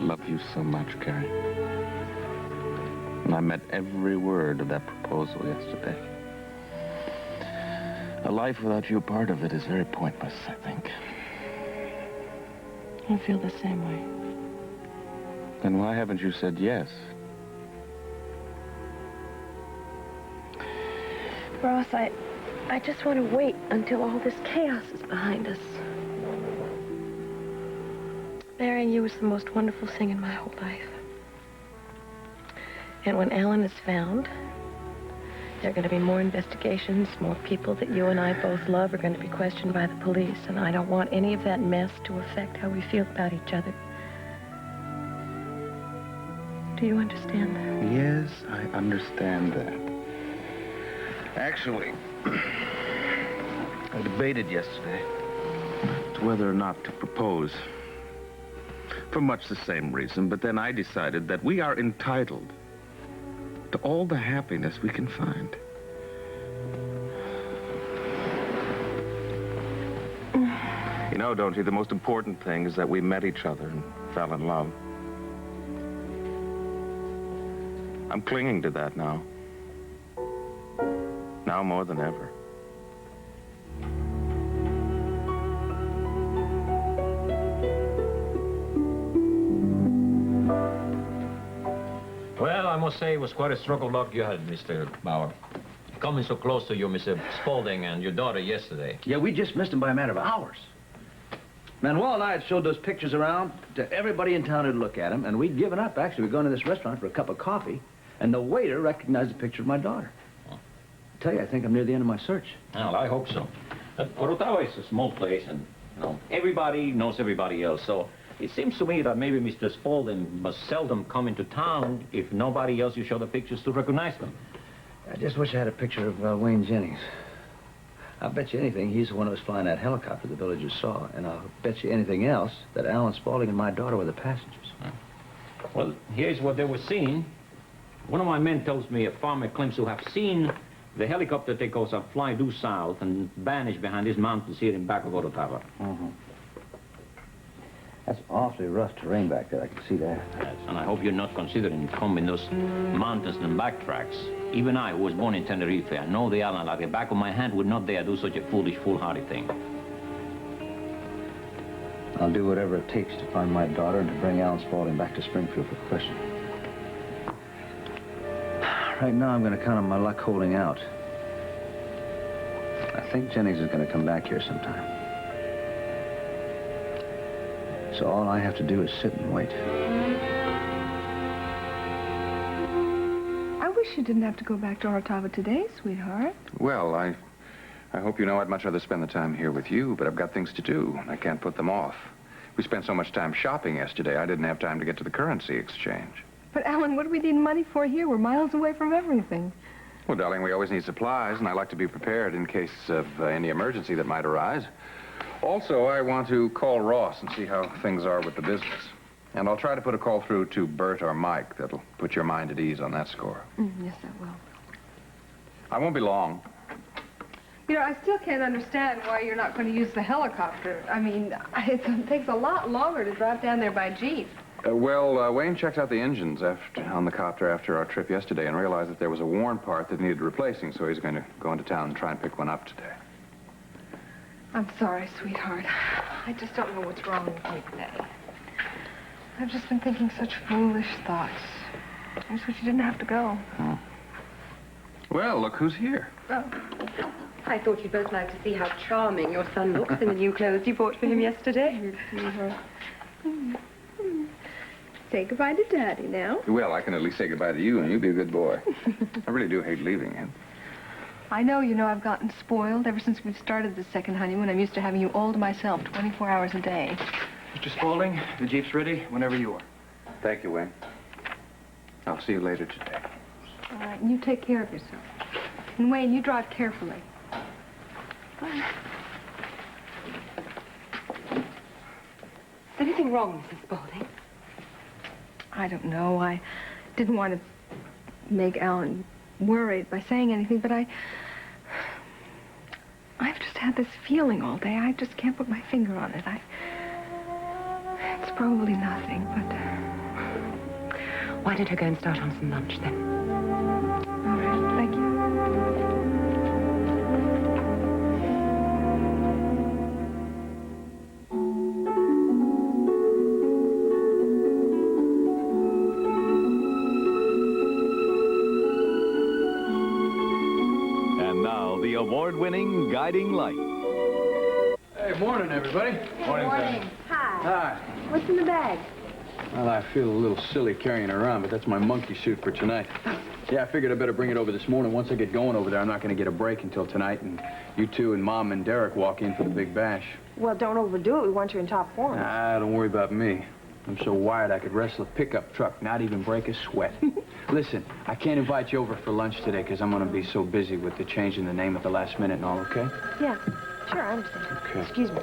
love you so much, Carrie. And I meant every word of that proposal yesterday. A life without you a part of it is very pointless, I think. I feel the same way. Then why haven't you said yes? Ross, I just want to wait until all this chaos is behind us. Marrying you was the most wonderful thing in my whole life. And when Alan is found, there are going to be more investigations, more people that you and I both love are going to be questioned by the police, and I don't want any of that mess to affect how we feel about each other. Do you understand that? Yes, I understand that. Actually, I debated yesterday as to whether or not to propose. For much the same reason, but then I decided that we are entitled to all the happiness we can find. You know, don't you, the most important thing is that we met each other and fell in love. I'm clinging to that now. Now more than ever. Well, I must say it was quite a stroke of luck you had, Mr. Bauer. Coming so close to you, Mr. Spaulding, and your daughter yesterday. Yeah, we just missed him by a matter of hours. Manuel and I had showed those pictures around to everybody in town who'd look at them, and we'd given up. Actually, we're going to this restaurant for a cup of coffee, and the waiter recognized the picture of my daughter. I tell you, I think I'm near the end of my search. Well, I hope so. Orotava is a small place, and, you know, everybody knows everybody else, so it seems to me that maybe Mr. Spaulding must seldom come into town if nobody else you show the pictures to recognize them. I just wish I had a picture of Wayne Jennings. I'll bet you anything he's the one who was flying that helicopter the villagers saw, and I'll bet you anything else that Alan Spaulding and my daughter were the passengers. Well, here's what they were seeing. One of my men tells me a farmer claims to have seen the helicopter take off and fly due south and vanish behind these mountains here in back of Orotava. That's awfully rough terrain back there, I can see that. Yes, and I hope you're not considering combing those mountains and backtracks. Even I, who was born in Tenerife, I know the island like the back of my hand, would not dare do such a foolish, foolhardy thing. I'll do whatever it takes to find my daughter and to bring Alan Spaulding back to Springfield for questioning. Right now, I'm going to count on my luck holding out. I think Jennings is going to come back here sometime. So all I have to do is sit and wait. I wish you didn't have to go back to Orotava today, sweetheart. Well, I hope you know I'd much rather spend the time here with you, but I've got things to do, and I can't put them off. We spent so much time shopping yesterday, I didn't have time to get to the currency exchange. But, Alan, what do we need money for here? We're miles away from everything. Well, darling, we always need supplies, and I like to be prepared in case of any emergency that might arise. Also, I want to call Ross and see how things are with the business. And I'll try to put a call through to Bert or Mike. That'll put your mind at ease on that score. Yes, I will. I won't be long. You know, I still can't understand why you're not going to use the helicopter. I mean, it takes a lot longer to drive down there by jeep. Wayne checked out the engines on the copter after our trip yesterday and realized that there was a worn part that needed replacing, so he's going to go into town and try and pick one up today. I'm sorry, sweetheart. I just don't know what's wrong with me today. I've just been thinking such foolish thoughts. I just wish you didn't have to go. Well, look who's here. Oh. I thought you'd both like to see how charming your son looks in the new clothes you bought for him yesterday. Say goodbye to Daddy now. Well, I can at least say goodbye to you, and you be a good boy. I really do hate leaving him. I know, you know, I've gotten spoiled ever since we've started this second honeymoon. I'm used to having you all to myself 24 hours a day. Mr. Spaulding, the jeep's ready whenever you are. Thank you, Wayne. I'll see you later today. All right, and you take care of yourself. And Wayne, you drive carefully. Bye. Is anything wrong, Mrs. Spaulding? I don't know. I didn't want to make Alan worried by saying anything, but I've just had this feeling all day. I just can't put my finger on it. It's probably nothing, but Why don't I go and start on some lunch, then? All right, thank you. And now, the award-winning Guiding Light. Hey, morning, everybody. Morning. Hi. Hi. What's in the bag? Well, I feel a little silly carrying it around, but that's my monkey suit for tonight. Yeah, I figured I'd better bring it over this morning. Once I get going over there, I'm not going to get a break until tonight, and you two and Mom and Derek walk in for the big bash. Well, don't overdo it. We want you in top form. Ah, don't worry about me. I'm so wired I could wrestle a pickup truck, not even break a sweat. Listen, I can't invite you over for lunch today because I'm going to be so busy with the changing the name at the last minute and all, okay? Yeah, sure, I understand. Okay. Excuse me.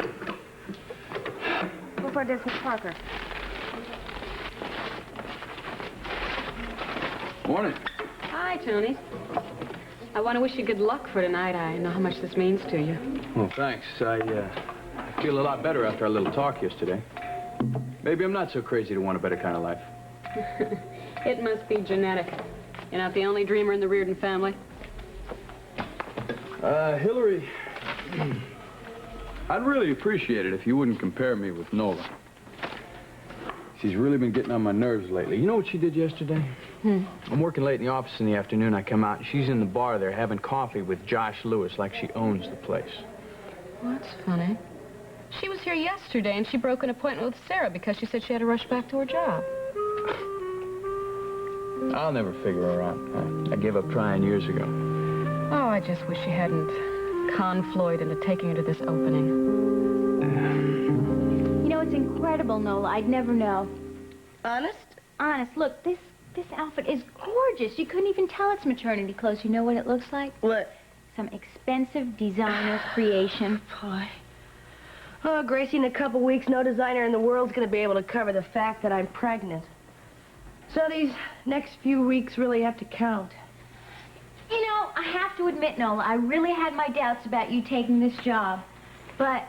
Go for this, Miss Parker. Morning. Hi, Tony. I want to wish you good luck for tonight. I know how much this means to you. Well, thanks. I feel a lot better after our little talk yesterday. Maybe I'm not so crazy to want a better kind of life. It must be genetic. You're not the only dreamer in the Reardon family. Hillary, I'd really appreciate it if you wouldn't compare me with Nola. She's really been getting on my nerves lately. You know what she did yesterday? I'm working late in the office in the afternoon. I come out, and she's in the bar there having coffee with Josh Lewis like she owns the place. Well, that's funny. She was here yesterday, and she broke an appointment with Sarah because she said she had to rush back to her job. I'll never figure her out. I gave up trying years ago. Oh, I just wish she hadn't conned Floyd into taking her to this opening. You know, it's incredible, Nola. I'd never know. Honest? Honest, look, this outfit is gorgeous. You couldn't even tell it's maternity clothes. You know what it looks like? What? Some expensive designer creation. Boy. Oh, Gracie, in a couple weeks, no designer in the world's going to be able to cover the fact that I'm pregnant. So these next few weeks really have to count. You know, I have to admit, Nola, I really had my doubts about you taking this job. But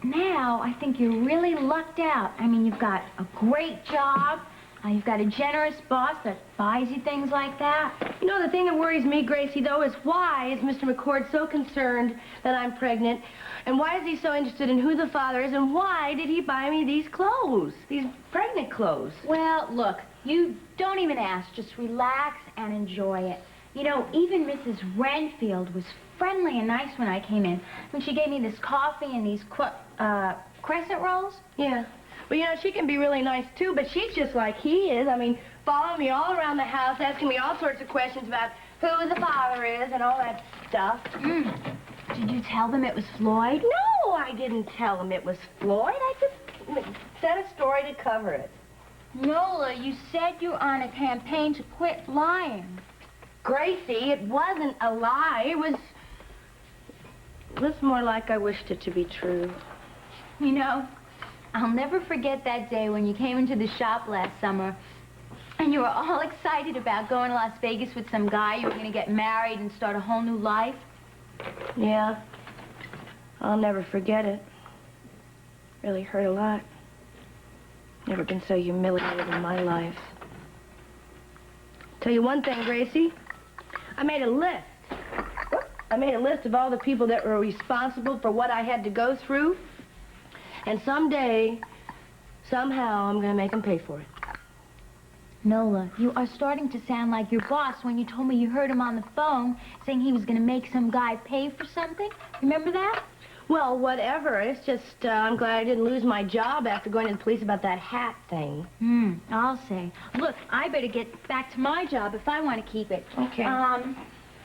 now I think you're really lucked out. I mean, you've got a great job. You've got a generous boss that buys you things like that. You know, the thing that worries me, Gracie, though, is why is Mr. McCord so concerned that I'm pregnant? And why is he so interested in who the father is? And why did he buy me these clothes, these pregnant clothes? Well, look, you don't even ask. Just relax and enjoy it. You know, even Mrs. Renfield was friendly and nice when I came in. When she gave me this coffee and these crescent rolls. Yeah. Well, you know, she can be really nice, too, but she's just like he is. I mean, following me all around the house, asking me all sorts of questions about who the father is and all that stuff. Did you tell them it was Floyd? No, I didn't tell him it was Floyd. I just said a story to cover it. Nola, you said you're on a campaign to quit lying. Gracie, it wasn't a lie. It was more like I wished it to be true. You know, I'll never forget that day when you came into the shop last summer and you were all excited about going to Las Vegas with some guy. You were going to get married and start a whole new life. Yeah. I'll never forget it. Really hurt a lot. Never been so humiliated in my life. Tell you one thing, Gracie. I made a list. I made a list of all the people that were responsible for what I had to go through. And someday, somehow, I'm going to make them pay for it. Nola, you are starting to sound like your boss when you told me you heard him on the phone saying he was going to make some guy pay for something. Remember that? Well, whatever. It's just, I'm glad I didn't lose my job after going to the police about that hat thing. I'll say. Look, I better get back to my job if I want to keep it. Okay.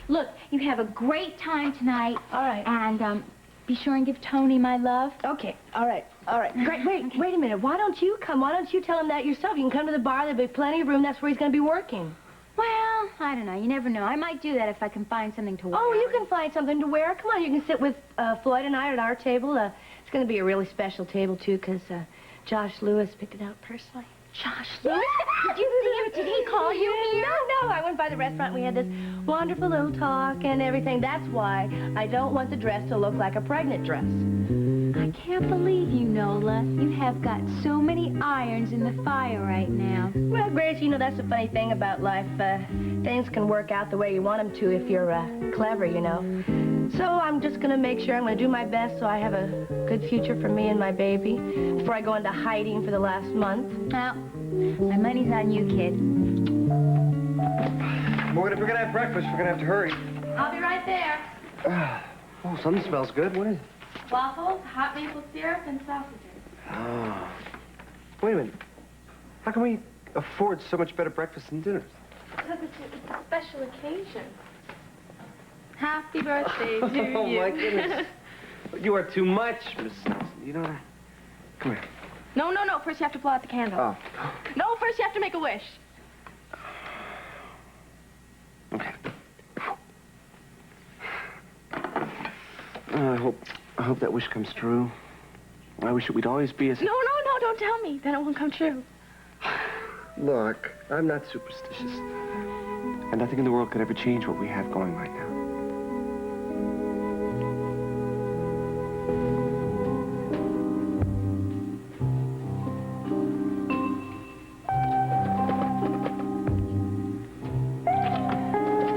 Look, you have a great time tonight. All right. And, be sure and give Tony my love. Okay, all right. Great, wait a minute. Why don't you come? Why don't you tell him that yourself? You can come to the bar. There'll be plenty of room. That's where he's going to be working. Well, I don't know. You never know. I might do that if I can find something to wear. Oh, you can find something to wear. Come on, you can sit with Floyd and I at our table. It's going to be a really special table, too, because Josh Lewis picked it out personally. Josh Lewis? Did you see him? Did he call you here? No. I went by the restaurant. We had this wonderful little talk and everything. That's why I don't want the dress to look like a pregnant dress. I can't believe you, Nola. You have got so many irons in the fire right now. Well, Grace, you know, that's the funny thing about life. Things can work out the way you want them to if you're clever, you know. So I'm just going to make sure I'm going to do my best so I have a good future for me and my baby before I go into hiding for the last month. Now, my money's on you, kid. Well, if we're gonna have breakfast, we're gonna have to hurry. I'll be right there. Oh, something smells good. What is it? Waffles, hot maple syrup, and sausages. Oh. Wait a minute. How can we afford so much better breakfast and dinners? Because it's a special occasion. Happy birthday to you. Oh, my goodness. You are too much, Mrs. Nelson. You know that? Come here. No. First you have to blow out the candle. Oh. No, first you have to make a wish. Okay. I hope that wish comes true. I wish that we'd always be as... No, don't tell me. Then it won't come true. Look, I'm not superstitious. And nothing in the world could ever change what we have going right now.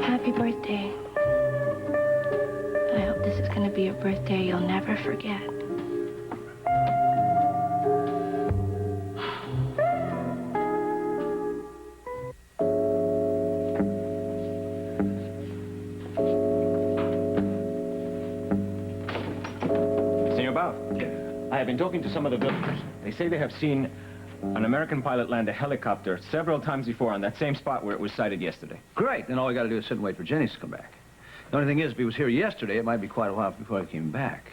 Happy birthday. I hope this is going to be a birthday you'll never forget. Senor Bow, I have been talking to some of the villagers. They say they have seen an American pilot land a helicopter several times before on that same spot where it was sighted yesterday. Great. Then all we got to do is sit and wait for Jennings to come back. The only thing is, if he was here yesterday, it might be quite a while before he came back.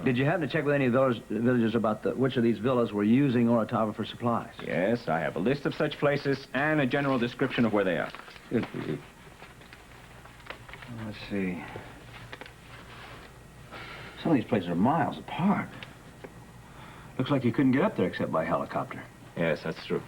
Did you happen to check with any of those villagers about which of these villas were using Orotava for supplies? Yes, I have a list of such places and a general description of where they are. Good for you. Let's see. Some of these places are miles apart. Looks like you couldn't get up there except by helicopter. Yes, that's true.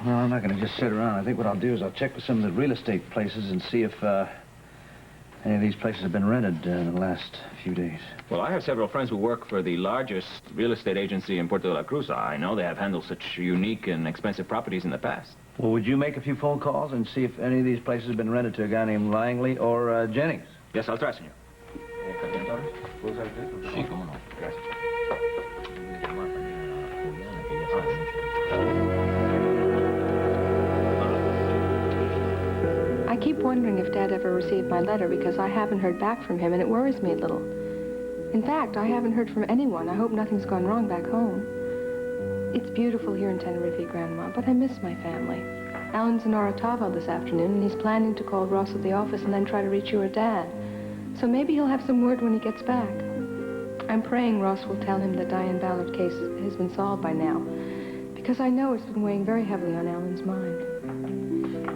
Well, I'm not going to just sit around. I think what I'll do is I'll check with some of the real estate places and see if any of these places have been rented in the last few days. Well, I have several friends who work for the largest real estate agency in Puerto de la Cruz. I know they have handled such unique and expensive properties in the past. Well, would you make a few phone calls and see if any of these places have been rented to a guy named Langley or Jennings? Yes, I'll try, senor. Sí, cómo no. Gracias. I keep wondering if Dad ever received my letter because I haven't heard back from him and it worries me a little. In fact, I haven't heard from anyone. I hope nothing's gone wrong back home. It's beautiful here in Tenerife, Grandma, but I miss my family. Alan's in Orotava this afternoon and he's planning to call Ross at the office and then try to reach you or Dad. So maybe he'll have some word when he gets back. I'm praying Ross will tell him the Diane Ballard case has been solved by now, because I know it's been weighing very heavily on Alan's mind.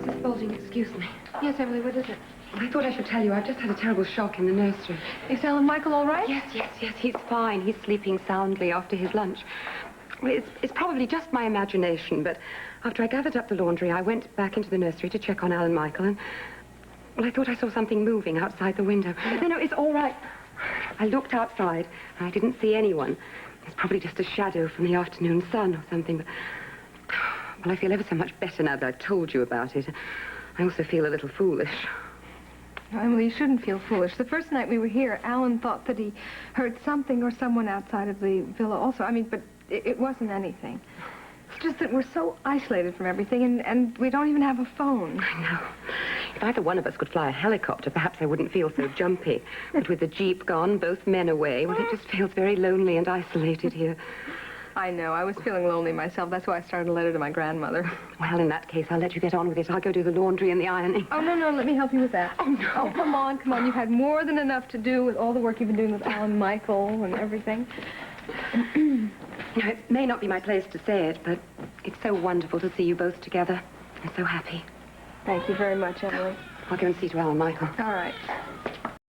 Mrs. Spaulding, excuse me. Yes, Emily, what is it? I thought I should tell you. I've just had a terrible shock in the nursery. Is Alan Michael all right? Yes. He's fine. He's sleeping soundly after his lunch. Well, it's probably just my imagination, but after I gathered up the laundry, I went back into the nursery to check on Alan Michael, and... well, I thought I saw something moving outside the window. No, it's all right. I looked outside, and I didn't see anyone. It's probably just a shadow from the afternoon sun or something, but... well, I feel ever so much better now that I've told you about it. I also feel a little foolish. No, Emily, you shouldn't feel foolish. The first night we were here, Alan thought that he heard something or someone outside of the villa also. I mean, but it wasn't anything. It's just that we're so isolated from everything, and we don't even have a phone. I know. If either one of us could fly a helicopter, perhaps I wouldn't feel so jumpy. But with the Jeep gone, both men away, well, it just feels very lonely and isolated here. I know. I was feeling lonely myself. That's why I started a letter to my grandmother. Well, in that case, I'll let you get on with it. I'll go do the laundry and the ironing. Oh, no, let me help you with that. Oh, no. Oh, come on. You've had more than enough to do with all the work you've been doing with Alan Michael and everything. Now, it may not be my place to say it, but it's so wonderful to see you both together. I'm so happy. Thank you very much, Emily. I'll go and see to Alan Michael. All right.